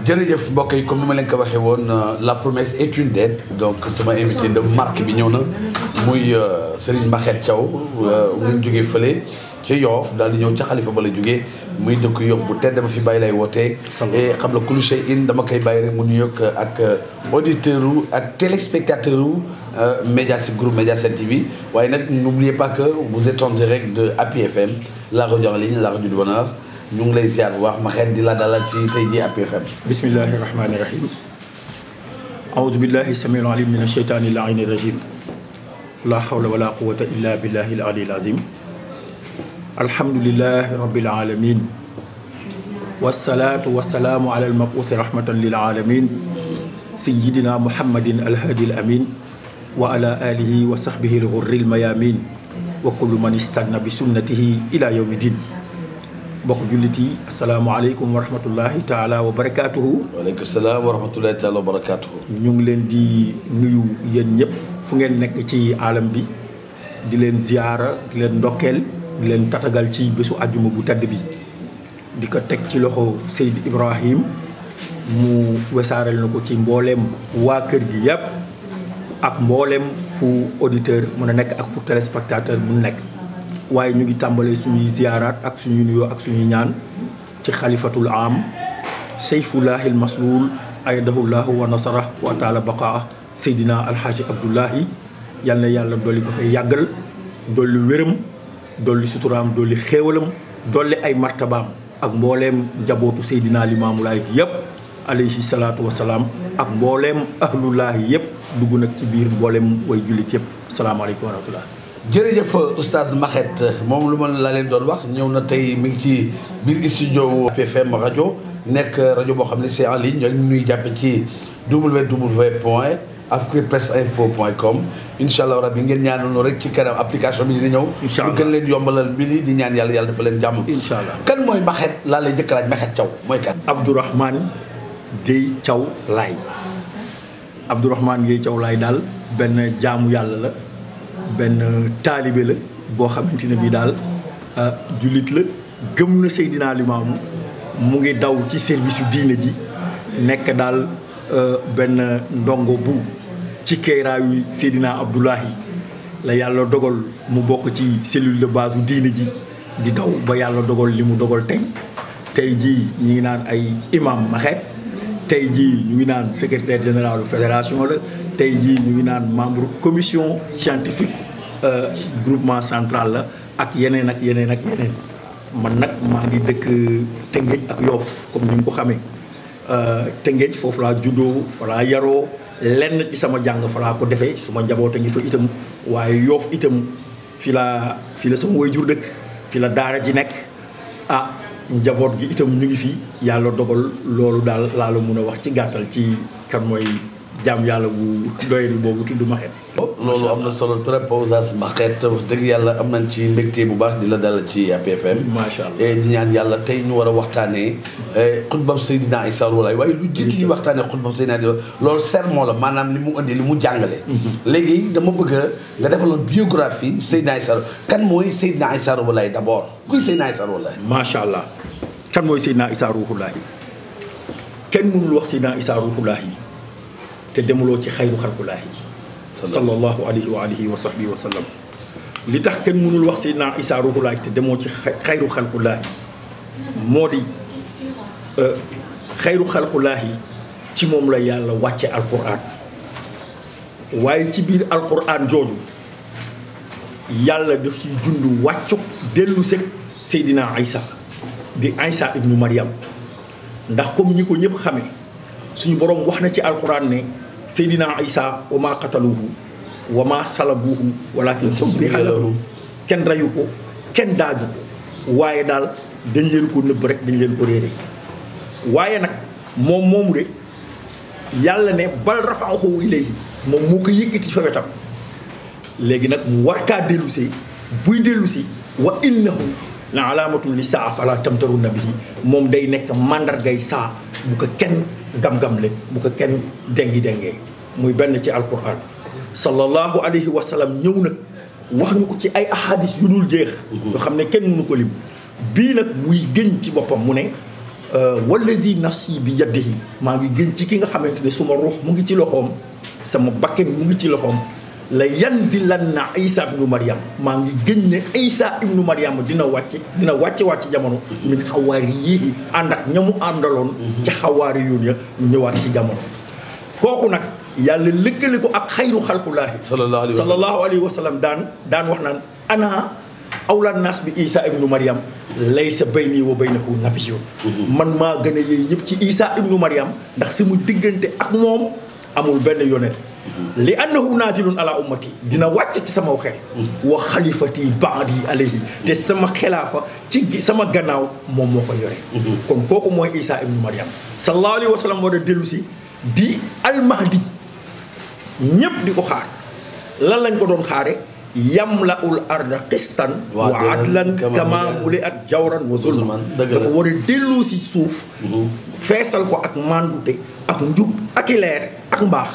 jërëjëf mbokk yi comme ni ma leen ko waxee woon la promesse est une dette donc sama invité de marque bi ñëw na muy Serigne Maxet Thiaw mu jógee fële ci Yoff daal di ñëw ca xalifa ba la jógee muy dëkk Yoff bu tedd ba fi bàyyi lay wootee. et xam la kullu shay'in dama koy bàyyi rek mu nuyoog ak auditeur u ak téléspectateur u Mediaset groupe Mediaset TV waaye nag n'oubliez pas que vous êtes en direct de Happy FM la radio en ligne la radio du bonheur. ñu ngi lay ziar bu baax ma xeet di la dalal ci tey jii Happy FM. bismillahi rahmani rahim. aouzu billahi samiul alim min asheytaani laini rajim. la hawla wala quwata illa billahi al ali al azim. alhamdulillahi rabbil alamin. wasalaatu wasalaamu ala al mabuuthi rahmatan lil alamin. sayyidina muhammadin alhadi al amin. wa ala alihi wa sahbihi al ghurri al mayamin. wa kullu man istanna bi sunnatihi ila yawmi din. mbokk jullit yi asalaamaaleykum wa rahmatullahi taala wa barakaatuhu. waaleykum salaam wa rahmatullahi taala wa barakaatuhu. ñu ngi leen di nuyu yéen ñëpp fu ngeen nekk ci alam bi di leen ziyaara di leen ndokkeel di leen tatagal ci bésu àjjuma bu tedd bi di ko teg ci loxo Seyd Ibrahim mu wesaareel na ko ci mbooleem waa kër gi yëpp ak mbooleem fu auditeur mun a nekk ak fu téléspectateur mun nekk. waaye ñu ngi tàmbalee suñuy ziyaaraat ak suñuy nuyoo ak suñuy ñaan ci xalifatul am sayfullahil masluul ayadahullahu wa nasara wa taala baqaa seydina alxaaji abdullahi yal na yàlla dolli ko fay yàggal dolli wéram dolli suturaam dolli xéewalam dolli ay martabaam ak mbooleem njabootu seydina limaamulaay gi yëpp alayhi salaatu wasalaam ak mbooleem ahlullaahi yëpp dugg nag ci biir mbooleem way jullit yëpp salaamaaleykum wa rahmatullah. jërëjëf oustaz Maxet moom lu ma la leen doon wax ñëw na tey mi ngi ci biir studio Happy FM rajo nekk rajo boo xam ne c'est en ligne ñoo ñuy jàppe ci www.africapressinfo.com incha allah rabbi ngeen ñaanal rek ci kanam application bi dina ñëw. incha allah gën leen yombalal mbir yi di ñaan yàlla yàlla dafa leen jàmm. incha allah kan mooy Maxet laa lay njëkk a laaj Maxet Thiaw mooy kan. Abdourahmane Gueye Thiaw Laye Abdourahmane Gueye Thiaw Laye daal benn jaamu yàlla la. benn taalibe la boo xamante ne bii daal jullit la gëm na Seydina Limaamu mu ngi daw ci service yu diine ji nekk daal benn ndongo bu ci keeraayu Seydina Abdoulahi la yàlla dogal mu bokk ci cellule de base bu diine ji di daw ba yàlla dogal li mu dogal tey jii ñu ngi naan ay imam Maxet tey jii ñu ngi naan secrétaire général fédération la tey jii ñu ngi naan membre commission scientifique groupement central la ak yeneen ak yeneen ak yeneen man nag maa ngi dëkk Tëngéej ak Yoff comme ni nga ko xamee Tëngéej foofu laa juddoo fa laa yaroo lenn ci sama jàng fa laa ko defee su ma njaboot a ngi fa itam waaye Yoff itam fi la sama waajur dëkk fi la daara ji nekk njaboot gi itam ñu ngi fi yàlla dogal loolu daal laa la mun a wax ci gàttal ci kan mooy jaam yàlla bu doy boobu tudd Maxet. loolu am na solo trop oustaz Maxet wax dëgg yàlla am nañ ci mbégte bu baax di la dalal ci Happy FM. macha allah di ñaan yàlla tey ñu war a waxtaanee xutbam Seydina Issa Rouhou Laye waaye lu jiitu ñuy waxtaanee xutbam Seydina loolu sermon la maanaam li mu indi li mu jàngale. léegi dama bëgg nga defaloon biographie Seydina Issa kan mooy Seydina Issa Rouhou Laye d'abord kuy Seydina Issa Rouhou Laye. macha allah kan mooy Seydina Issa Rouhou Laye kenn mënul wax Seydina Issa Rouhou Laye te demuloo ci xayru xalqulaahi sallallahu alayhi wa alihi wa sahbihi wa sallam li tax kenn mënul wax Seydina Issa Rouhou Laye te demoo ci xayru xalqulaahi moo di xayru xalqulaahi ci moom la yàlla wàcce alquran waaye ci biir alquran jooju yàlla daf ciy jund wàccu dellu sëg Seydina Issa di Issa ibnu Maryam ndax comme ñi ko ñëpp xamee suñu borom wax na ci alquran ne Seydina Issa wa maa qataluhu wa maa salabuhu walakin subbiha lahu kenn reyu ko kenn daaju ko waaye daal dañ leen ko nëbb rek dañ leen ko réere waaye nag moom moomu de yàlla ne bal rafa'ahu ilayhi moom moo ko yëkkati fa wetam léegi nag mu war kaa dellusi buy dellusi wa innahu la alaamatun li saa fala tamtarunna bihi moom day nekk mandargay saa bu ko kenn gam-gam le bu ko kenn dengi-dengee muy benn ci alquran sallallahu alayhi wa sallam ñëw nag wax ñu ko ci ay ahadis yu dul jeex yoo xam ne kenn mënu ko lim bii nag muy gën ci boppam mu ne wallazi nafsi bi yadihi maa ngi gën ci ki nga xamante ne suma ruux mu ngi ci loxoom sama bakken mu ngi ci loxoom la yanzilanna Isa ibnu Maryam maa ngi gën ne Isa ibnu Maryam dina wàcc jamono min xawaari yi ànd ak ñamu àndaloon ci xawaari yoon ya ñëwaat ci jamono kooku nag yàlla lëkkale ko ak xayru xalqulaahi sallallahu alayhi wa sallam daan wax naan ana awla naas bi Isa ibnu Maryam laysa bayni wa baynahu nabiyyun man maa gën a yéey ñëpp ci Isa ibnu Maryam ndax sama diggante ak moom amul benn yonent li annahu nazilun ala ummati dina wàcc ci sama xel wa xalifati baadi alayhi te sama xilaafa ci sama gannaaw moom moo ko yore kon kooku mooy Isa ibnu Maryam sallallahu alayhi wa sallam war a dellu si di almahdi ñépp di ko xaar lan lañ ko doon xaare yamlaul arda qistan wa adlan kama muli at jawran wa zulman dafa war a dellu si suuf feesal ko ak mandute ak njub ak i leer ak mbaax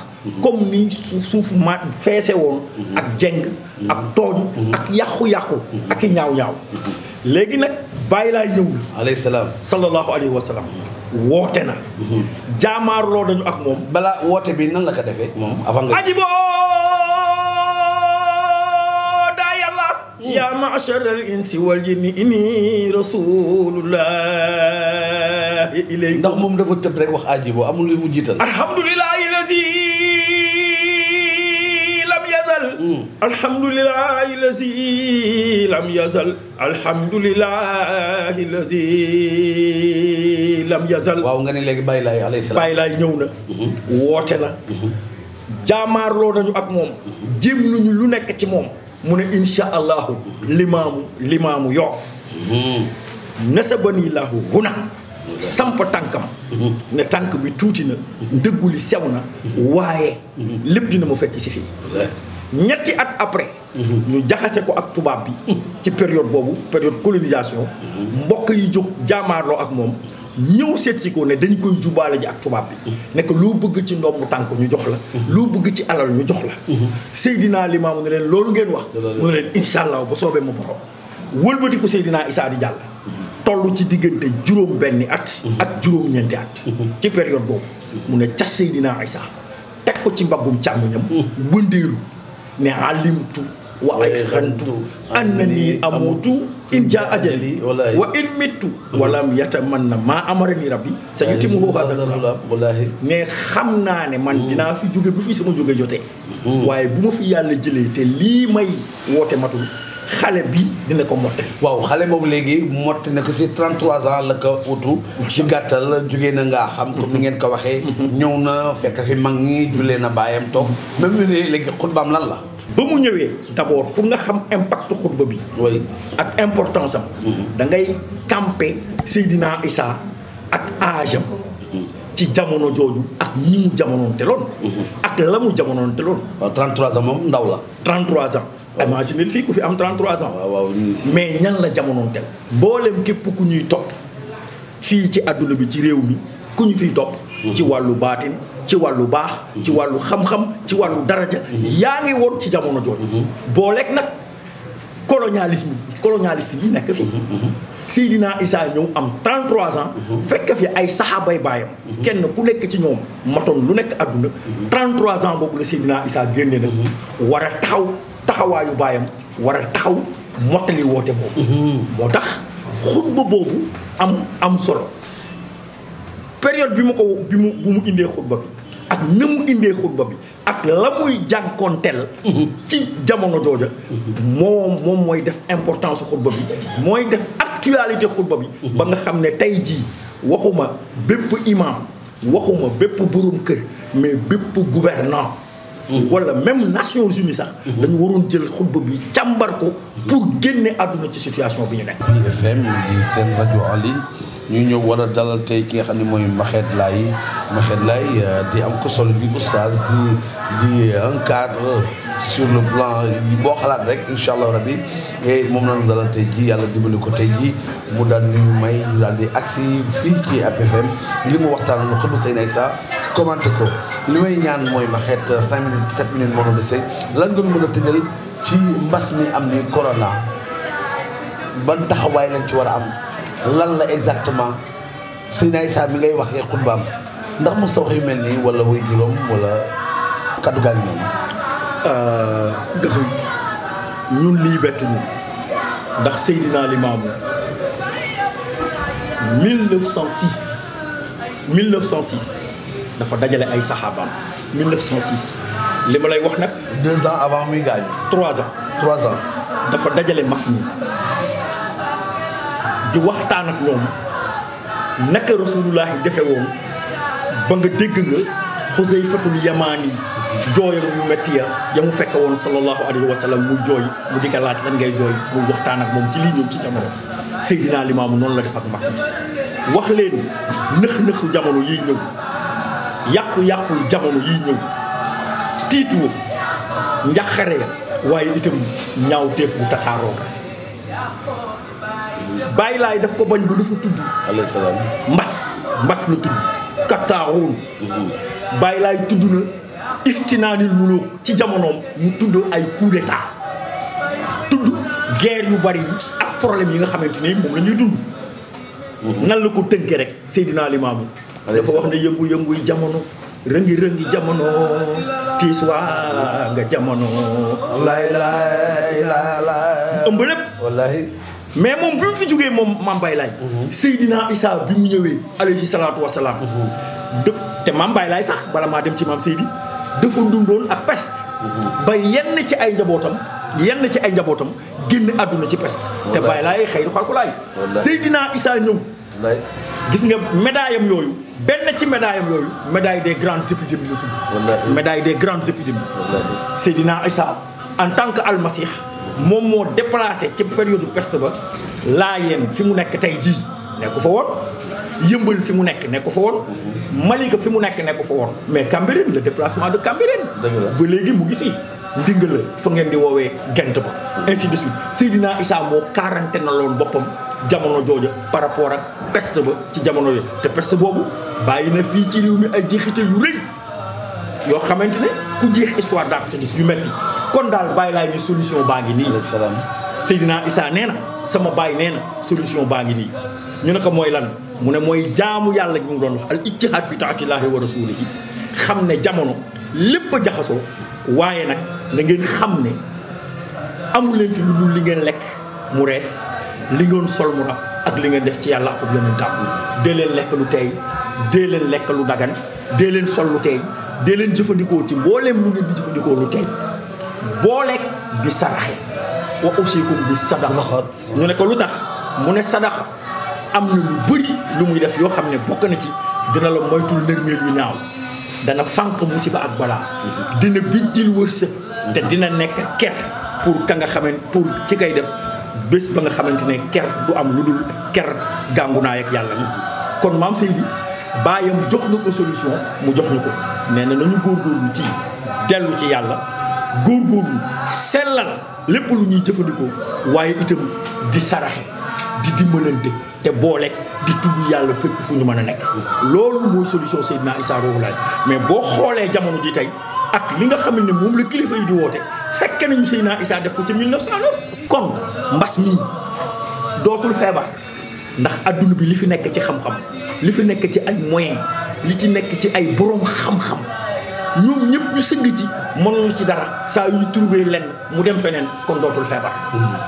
comme ni suuf ma feese woon ak jeng ak tooñ ak yàqu-yàqu ak i ñaaw-ñaaw léegi nag bàyyi laa ñëw na alayhi salaam sallallahu alayhi wa sallam woote na jaamaarloo nañu ak moom balaa woote bi nan la ko defee moom avant nga aji boo daa yàlla yaa ma'shar al insi wal jinni inni rasulullahi ilaykum ndax moom dafa tëb rek wax aji boo amul lu mu jiital alhamdulillahi lazi lam yazal alhamdulillahi lazi lam yazal alhamdulillahi lazi lam yazal waaw nga ne léegi Baye Laye alayhi salaam Baye Laye ñëw na woote na jaamaarloo nañu ak moom jéem nañu lu nekk ci moom mu ne insha allahu limaamu Yoof nasabani lahu huna samp tànkam ne tànk bi tuuti na ndëggu li sew na waaye lépp dina ma fekk si fii ñetti at après ñu jaxase ko ak tubaab bi ci période boobu période colonisation mbokk yi jóg jaamaarloo ak moom ñëw seet si ko ne dañ koy jubaale ji ak tubaab bi nekk loo bëgg ci ndombu tànk ñu jox la loo bëgg ci alal ñu jox la Seydina Limaamu ne leen loolu ngeen wax mu ne leen insha allah ba soobee ma borom wëlbati ko Seydina Isaa di jàll toll ci diggante juróom benni at ak juróom ñeenti at ci période boobu mu ne cas Seydina Isaa teg ko ci mbaggum càmmoñam wëndeelu ne alimtu wa ayqantu annani amutu in jaa ajali wa in mittu walam yatamanna maa amarani rabbi sa yutimuhu hadha wallaahi ne xam naa ne man dinaa fi jóge bu fi sama jóge jotee waaye bu ma fi yàlla jëlee te lii may woote matul xale bi dina ko mottali waaw xale boobu léegi motti na ko si 33 ans la ko utu ci gàttal jógee na ngaa xam comme ni ngeen ko waxee ñëw na fekk fi mag ñi jullee na baayam toog même ñu ne léegi xutbaam lan la ba mu ñëwee d'abord pour nga xam impact xutba bi oui ak importance am da ngay camper Seydina Isaa ak âge am ci jamono jooju ak ñi mu jamonoon te loon ak la mu jamonoon te loon waaw 33 ans moom ndaw la 33 ans imagine fii ku fi am 33 ans waaw mais ñan la jamonoon tel mboolem képp ku ñuy topp fii ci àdduna bi ci réew mi ku ñu fiy topp ci wàllu baatin ci wàllu baax ci wàllu xam-xam ci wàllu daraja yaa ngi woon ci jamono jooju booleeg nag colonialiste yi nekk fii Seydina Isaa ñëw am 33 ans fekk fi ay saxaabay baayam kenn ku nekk ci ñoom matoon lu nekk àdduna 33 ans boobu la Seydina Isaa génne nag war a taxawaayu baayam war a taxaw mottali woote boobu moo tax xutba boobu am solo période bi mu indee xutba bi ak na mu indee xutba bi ak la muy jànkoonteel ci jamono jooja moom mooy def importance xutba bi mooy def actualité xutba bi ba nga xam ne tey jii waxuma bépp imam waxuma bépp borom kër mais bépp gouvernant wala même Nations Unies sax dañu waroon jël xutba bi càmbar ko pour génne àdduna ci situation bi ñu nekk FM di seen rajo en ligne ñu ñëw war a dalal tey ki nga xam ne mooy Maxet Laye di am ko solo di oustaz di un cadre sur le plan boo xalaat rek incha allah rabbi et moom la ñu dalal tey jii yàlla dimbali ko tey jii mu daal ñu may ñu daal di agsi fii ci APFM ngir mu waxtaan lu xutba Seydina Isaa commenté ko li may ñaan mooy Maxet 5 minutes 7 minutes moo doon dese lan nga mën a tëjal ci mbas mi am ni corona ban taxawaay lañ ci war a am lan la exactement Seydina Issa mi ngay waxee xutbaam ndax mos ta wax yu mel nii wala way juróom wala kaddu gaa ngi noonu. Gasul ñun lii bett ñu ndax Seydina Limaamu 1906 dafa dajale ay saxaabaam 1906 li ma lay wax nag. 2 ans avant muy gaañu. 3 ans. 3 ans. dafa dajale mag ñi di waxtaan ak ñoom naka rasulullahi defe woon ba nga dégg nga Xusayfatul Yamaani jooyam yu metti ya mu fekk woon sallallahu alayhi wa sallam muy jooy mu di ko laaj lan ngay jooy muy waxtaan ak moom ci lii ñëw ci jamono. Seydina Limaamu noonu la def ak mag ñi wax leen nëx-nëxu jamono yiy ñëw yàqu-yàqu jamono yiy ñëw tiitu njaxare ya waaye itam ñaaw teef bu tasaaroo Baay Laay daf ko bañ ba dafa tudd alayhi salaam mbas la tudd kattaaxoon Baay Laay tudd na iftinaanil muluk ci jamonoom mu tudd ay coup d'état tudd guerre yu bari yi ak problème yi nga xamante ni moom la ñuy dund nan la ko tënke rek Seydina Limaamu dafa wax ne yëngu-yënguy jamono rëngi-rëngi jamono tiis waa nga jamono ëmb lépp wallaahi mais moom bi mu fi jógee moom Mame Baye Laye Seydina Issa bi mu ñëwee alayhi salaatu wasalaam te Mame Baye Laye sax bala maa dem ci Mame Seydi dafa dundoon ak peste ba yenn ci ay njabootam génn àdduna ci peste te Baye Laye xëyru xalkulaay Seydina Issa ñëw gis nga médaille am yooyu benn ci médaille am yooyu médaille des grandes épidémies la tudd médaille des grandes épidémies Seydina Issa en tant que almasih moom moo déplacé ci période peste ba Laayeen fi mu nekk tey jii nekku fa woon Yëmbal fi mu nekku fa woon Malika fi mu nekku fa woon mais Cambérène le déplacement de Cambérène ba léegi mu ngi fii ndingal la fa ngeen di woowee gent ba ainsi de suite Seydina Issa moo quarantaine na loon boppam jamono jooja par rapport ak peste ba ci jamono yooyu te peste boobu bàyyi na fii ci réew mi ay jeexital yu rëy yoo xamante ne ku jeex histoire daa ko ci gis yu metti kon daal Baye Laye ni solution baa ngi nii Seydina Issa nee na sama baay nee na solution baa ngi nii ñu ne ko mooy lan mu ne mooy jaamu yàlla gi mu doon wax al ijtihaad fi taatillahi wa rasulihi xam ne jamono lépp a jaxasoo waaye nag na ngeen xam ne amul leen fi lu dul li ngeen lekk mu rees li ngeen sol mu rab ak li ngeen def ci yàlla ak yonentam dee leen lekk lu tey dee leen lekk lu dagan dee leen sol lu tey dee leen jëfandikoo ci mbooleem lu ngeen di jëfandikoo lu tey booleeg di saraxe wa usikum bi sadaqa ñu ne ko lu tax mu ne sadaqa am na lu bëri lu muy def yoo xam ne bokk na ci dina la moytul nërmeel yu ñaaw dana fànq musiba ak balaa dina bijjil wërsëg te dina nekk ker pour ka nga xamante pour ki koy def bés ba nga xamante ne ker du am lu dul ker gàngunaay ak yàlla kon Mame Seydi baayam jox na ko solution mu jox ñu ko nee na nañu góorgóorlu ci dellu ci yàlla góorgóorlu sellal lépp lu ñuy jëfandikoo waaye itam di saraxe di dimbalante te booleeg di tudd yàlla fépp fu ñu mën a nekk loolu mooy solution Seydina Issa Rouhou Laye mais boo xoolee jamono ji tey ak li nga xam ne moom la kilifa yi di woote fekk nañu Seydina Issa def ko ci 1909 kon mbas mii dootul feebar ndax adduna bi li fi nekk ci xam-xam li fi nekk ci ay moyens li ci nekk ci ay borom xam-xam ñoom ñëpp ñu sëgg ci mënuñu ci dara saa yu ñu trouvé lenn mu dem feneen kon dootul feebar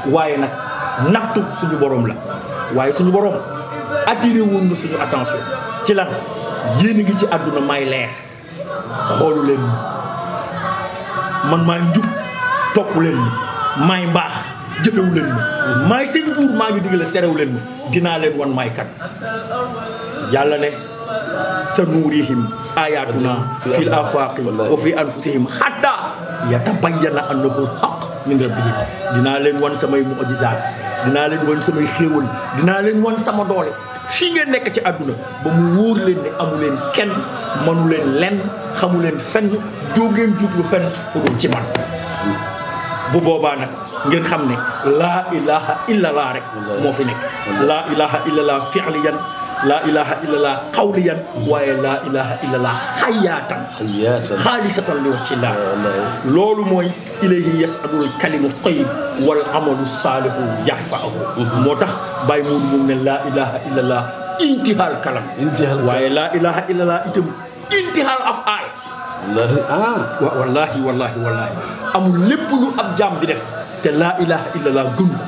waaye nag nattu suñu borom la waaye suñu borom attiré woon na suñu attention ci lan yéen a ngi ci àdduna may leer xoolu leen man maay njub topp leen ma maay mbaax jëfewu leen ma maay seen buur maa ngi digal terewu leen ma dinaa leen wan maay kan yàlla ne sa nuurihim ayatuna fil afaqi wa fi anfusihim hatta yatabayyana annahu haqq min rabbihim dinaa leen wan samay mu'jizaat dinaa leen wan samay xéewal dinaa leen wan sama doole fii ngeen nekk ci àdduna ba mu wóor leen ne amu leen kenn mënu leen lenn xamu leen fenn jógeen jublu fenn fu dul ci man bu boobaa nag ngeen xam ne laa ilaha illallah rek moo fi nekk laa ilaha illallah fi'liyan laa ilaha illallah qawliyan waaye laa ilaha illallah xayaatan xaalisatan li wajhillah loolu mooy ilayhi yasadul kalimu tayyib wal amalu saalihu yarfa'uhu moo tax bàyyi moodu moom ne laa ilaha illallah intihal kalam waaye laa ilaha illallah itam intihal af'al wallahi amul lépp lu ab jaam di def te laa ilaha illallah gënu ko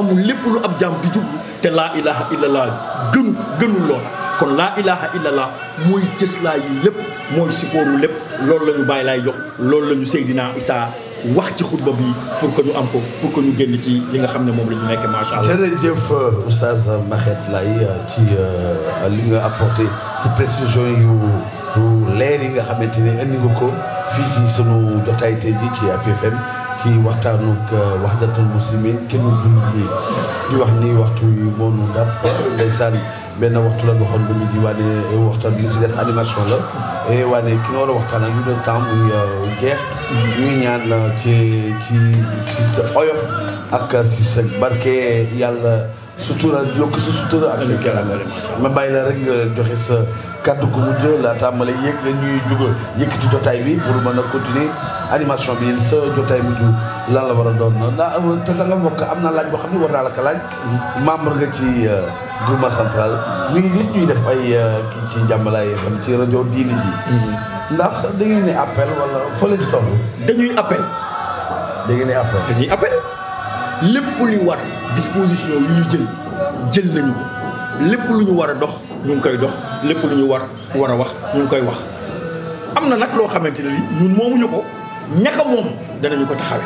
amul lépp lu ab jaam di jublu te laa ilaha illallah gënul loola kon laa ilaha illallah mooy cëslaa yi lépp mooy support lépp loolu la ñu bàyyi laay jox loolu la ñu Seydina Issa wax ci xutba bi pour que ñu am ko pour que ñu génn ci li nga xam ne moom la ñu nekk macha allah. jërëjëf oustaz Maxet Laye ci li nga apporté ci précision yu leer yi nga xamante ne indi nga ko fii ci sunu jotaay tey bi ci APFM ci waxtaanug wahdatul muslimin kenn jullit ñi di wax ni waxtu yi moo nu dab ndeysaan benn waxtu la waxoon ba ñu di waane waxtaan li ci des animation la waane ki nga war a waxtaan ak 1 heure temps muy jeex ñuy ñaan ci sa oyof ak si sa barke yàlla sutura yokk sa sutura ak sa keram ma bàyyi la rek nga joxe sa kaddu gu mujj laata ma lay yëg ñuy jóg yëkkati jotaay bi pour mën a continuer animation bi sa jotaay mujj lan la war a doon te da nga bokk am na laaj boo xam ne war naa la ko laaj membre nga ci groupement central mi ngi gis ñuy def ay kii ci jàmbalaay xam ci rajo diini ji ndax da ngeen ne appel wala fa la ci toll dañuy appel lépp lu war disposition yu ñu jël nañu ko lépp lu ñu war a dox ñu ngi koy dox lépp lu ñu war a wax ñu ngi koy wax am na nag loo xamante ne ñun moomuñu ko ñaka moom danañu ko taxawee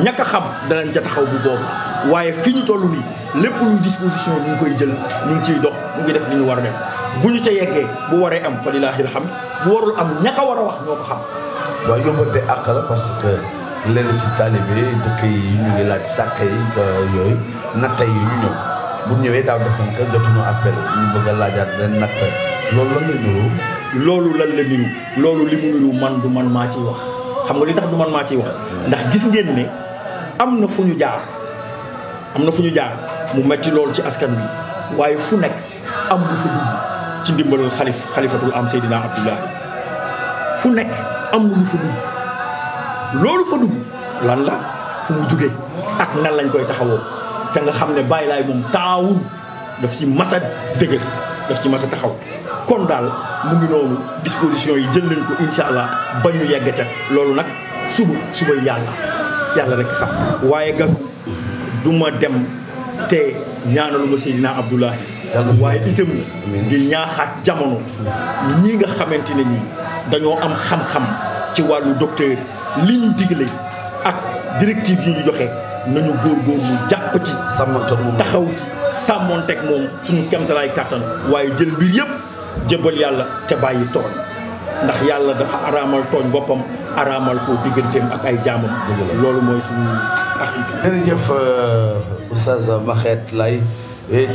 ñaka xam danañ ca taxaw bu boobu waaye fi ñu toll nii lépp luy disposition ñu ngi koy jël ñu ngi ciy dox ñu ngi def li ñu war a def bu ñu ca yeggee bu waree am fa lillaahi alhamd bu warul am ñaka war a wax ñoo ko xam. waaw yóbbante àq la parce que lenn ci taalibe dëkk yi ñu ngi laaj sàkk yi yooyu natta yi ñu ñëw bu ñëwee daaw def nañ ko jotuñu appel ñu bëgg a laajaat leen natt loolu lan la niru. loolu lan la niru loolu li mu niru man du man maa ciy wax xam nga li tax du man maa ciy wax ndax gis ngeen ne am na fu ñu jaar mu metti loolu ci askan wi waaye fu nekk am lu fa dugg ci ndimbalal xalifatul am Seydina Abdoulaye fu nekk am lu fa dugg loolu fa dugg lan la fu mu jóge ak nan lañ koy taxawoo te nga xam ne Baye Laye moom taawun daf ci masa dëgër daf ci masa taxaw kon daal mu ngi noonu disposition yi jël nañ ko incha allah ba ñu yegg ca loolu nag suba yàlla rek xam waaye ga du ma dem te ñaanalu ma Seydina Abdoulaye waaye itam di ñaaxaat jamono ñi nga xamante ne ñi dañoo am xam-xam ci wàllu docteur li ñu digle ak directive yi ñu joxe nañu góorgóorlu jàpp ci taxaw ci sàmmonteeg moom suñu kemtalaay kàttan waaye jël mbir yëpp jëbal yàlla te bàyyi tooñ ndax yàlla dafa araamal tooñ boppam araamal ko digganteem ak ay jaamam loolu mooy suñu ak jërëjëf Oustaz Maxet Laye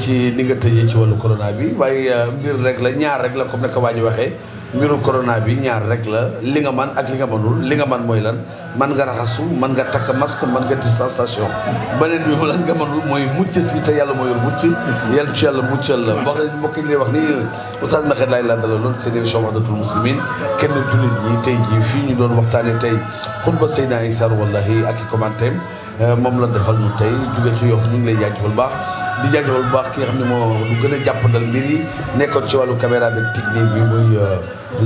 ci ni nga tëjee ci wàllu corona bi waaye mbir rek la ñaar rek la comme naka waa ji waxee mbiru corona bi ñaar rek la li nga man ak li nga mënul li nga man mooy lan man nga raxasu man nga takk masque man nga distanciation beneen bi lan nga mënul mooy mucc si te yàlla moo yor mucc yàlla ci yàlla muccal la mbokk yi lay wax ni Oustaz Maxet Laye laa dalaloon seen émission Wahdatul Muslimin kenn jullit ñi tey jii fii ñu doon waxtaane tey xutba Seydina Issa wallahi ak i commentaire moom la defal ñu tey jóge ci Yoff ñu ngi lay jaajëfal baax di jaajëfal bu baax ki nga xam ne moo lu gën a jàppandal mbir yi nekkoon ci wàllu caméra bi technique bi muy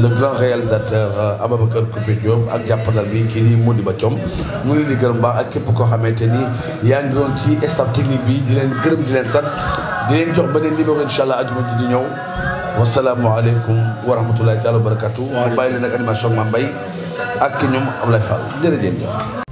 le grand réalisateur Ababacar Koupé Diop ak jàppandal bi kii di Modiba Thiom mu ngi leen di gërëm baax ak képp koo xamante ni yaa ngi doon ci staff technique bi di leen gërëm di leen sant di leen jox beneen numéro incha allah ajuma ji di ñëw wasalaamualeykum wa rahmatulahi taala wa barakatu. waaw bàyyi leen ak animation Mame Mbaye ak ki ñoom Ablaye Fall jërëjëf.